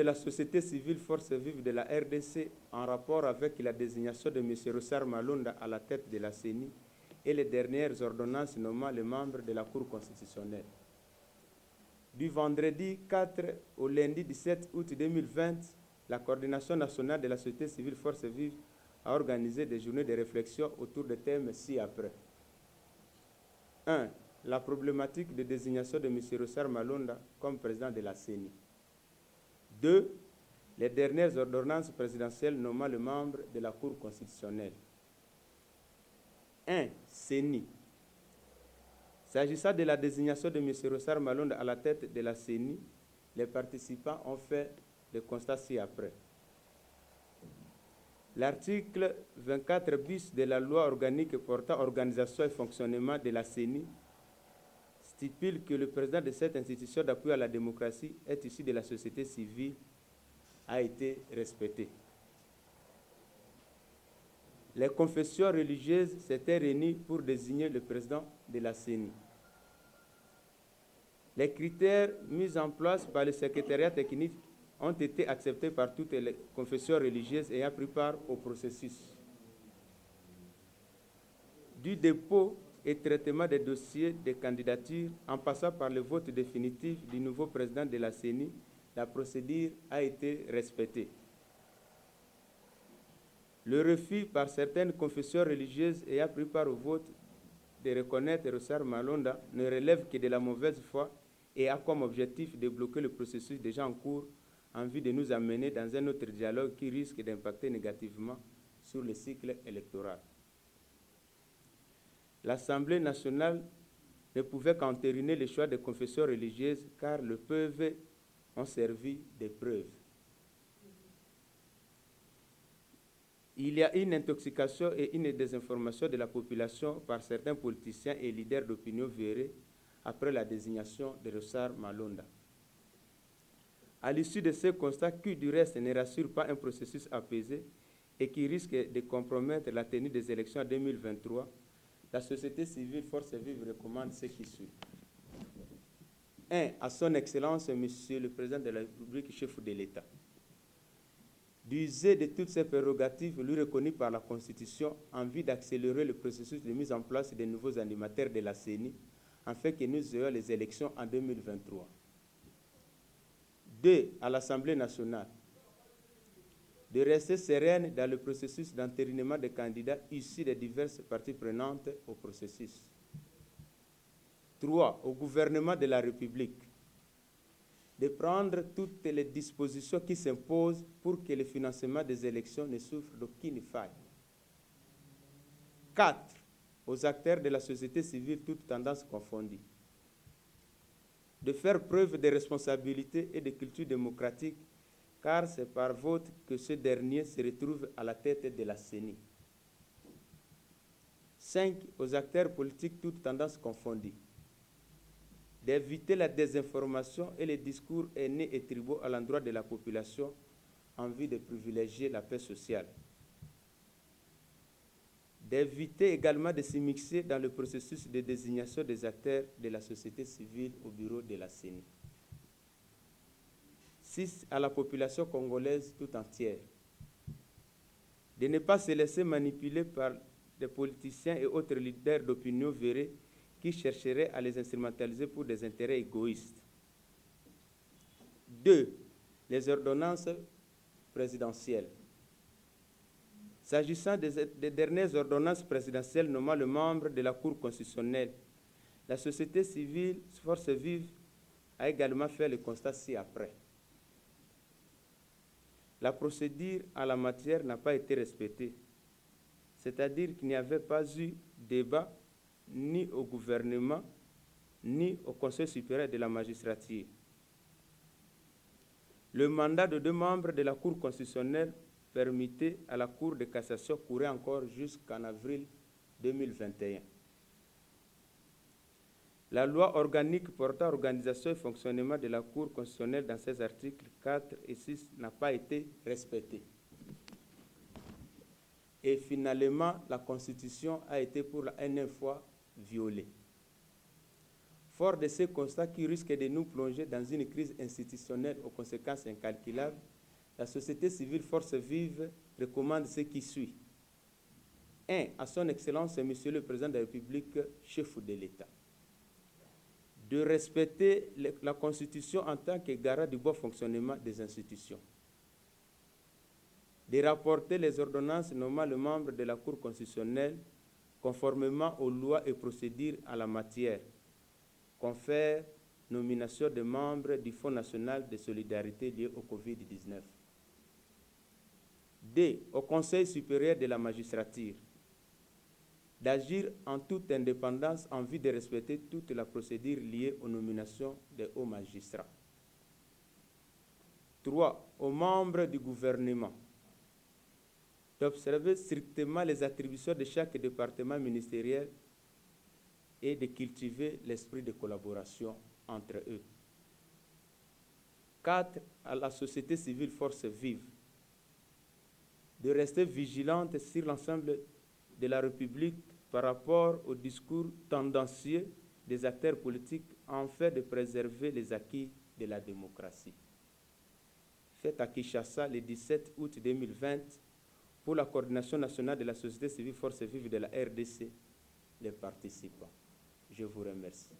la société civile Force vive de la RDC en rapport avec la désignation de M. Rossard Malonda à la tête de la CENI et les dernières ordonnances nommant les membres de la Cour constitutionnelle. Du vendredi 4 au lundi 17 août 2020, la Coordination nationale de la société civile Force vive a organisé des journées de réflexion autour des thèmes ci-après. 1. La problématique de désignation de M. Rossard Malonda comme président de la CENI. 2. Les dernières ordonnances présidentielles nommant le membre de la Cour constitutionnelle. 1. CENI. S'agissant de la désignation de M. Rossard Malonda à la tête de la CENI, les participants ont fait des constats ci-après. L'article 24 bis de la loi organique portant organisation et fonctionnement de la CENI stipule que le président de cette institution d'appui à la démocratie est issu de la société civile, a été respecté. Les confessions religieuses s'étaient réunies pour désigner le président de la CENI. Les critères mis en place par le secrétariat technique ont été acceptés par toutes les confessions religieuses ayant pris part au processus. Du dépôt et traitement des dossiers de candidature en passant par le vote définitif du nouveau président de la CENI, la procédure a été respectée. Le refus par certaines confessions religieuses ayant pris part au vote de reconnaître Rossard Malonda ne relève que de la mauvaise foi et a comme objectif de bloquer le processus déjà en cours en vue de nous amener dans un autre dialogue qui risque d'impacter négativement sur le cycle électoral. L'Assemblée nationale ne pouvait qu'entériner le choix des confessions religieuses car le PV ont servi de preuve. Il y a une intoxication et une désinformation de la population par certains politiciens et leaders d'opinion véreux après la désignation de Rossard Malonda. À l'issue de ce constat, qui du reste ne rassure pas un processus apaisé et qui risque de compromettre la tenue des élections en 2023, la société civile Force vive recommande ce qui suit. 1. À son Excellence, Monsieur le Président de la République, chef de l'État, d'user de toutes ses prérogatives lui reconnues par la Constitution en vue d'accélérer le processus de mise en place des nouveaux animateurs de la CENI afin que nous ayons les élections en 2023. 2. À l'Assemblée nationale, de rester sereine dans le processus d'entérinement des candidats issus des diverses parties prenantes au processus. 3. Au gouvernement de la République, de prendre toutes les dispositions qui s'imposent pour que le financement des élections ne souffre d'aucune faille. 4. Aux acteurs de la société civile, toutes tendances confondues, de faire preuve de responsabilité et de culture démocratique, car c'est par vote que ce dernier se retrouve à la tête de la CENI. 5. Aux acteurs politiques, toutes tendances confondues, d'éviter la désinformation et les discours haineux et tribaux à l'endroit de la population en vue de privilégier la paix sociale. D'éviter également de s'immiscer dans le processus de désignation des acteurs de la société civile au bureau de la CENI. 6. À la population congolaise tout entière, de ne pas se laisser manipuler par des politiciens et autres leaders d'opinion véreux qui chercheraient à les instrumentaliser pour des intérêts égoïstes. 2. Les ordonnances présidentielles. S'agissant des dernières ordonnances présidentielles nommant le membre de la Cour constitutionnelle, la société civile Force vive a également fait le constat ci-après. La procédure en la matière n'a pas été respectée, c'est-à-dire qu'il n'y avait pas eu débat ni au gouvernement, ni au Conseil supérieur de la magistrature. Le mandat de 2 membres de la Cour constitutionnelle permettait à la Cour de cassation courait encore jusqu'en avril 2021. La loi organique portant organisation et fonctionnement de la Cour constitutionnelle dans ses articles 4 et 6 n'a pas été respectée. Et finalement, la Constitution a été pour la énième fois violée. Fort de ces constats qui risquent de nous plonger dans une crise institutionnelle aux conséquences incalculables, la société civile Force Vive recommande ce qui suit. 1. À son Excellence, Monsieur le Président de la République, chef de l'État, de respecter la Constitution en tant que garant du bon fonctionnement des institutions, de rapporter les ordonnances nommant le membre de la Cour constitutionnelle conformément aux lois et procédures en la matière, confère nomination des membres du Fonds national de solidarité lié au Covid-19. 2. Au Conseil supérieur de la magistrature, d'agir en toute indépendance en vue de respecter toute la procédure liée aux nominations des hauts magistrats. 3. Aux membres du gouvernement, d'observer strictement les attributions de chaque département ministériel et de cultiver l'esprit de collaboration entre eux. 4. À la société civile Force Vive, de rester vigilante sur l'ensemble de la République par rapport au discours tendancieux des acteurs politiques afin de préserver les acquis de la démocratie. Fait à Kinshasa le 17 août 2020 pour la coordination nationale de la société civile Force Vive de la RDC, les participants. Je vous remercie.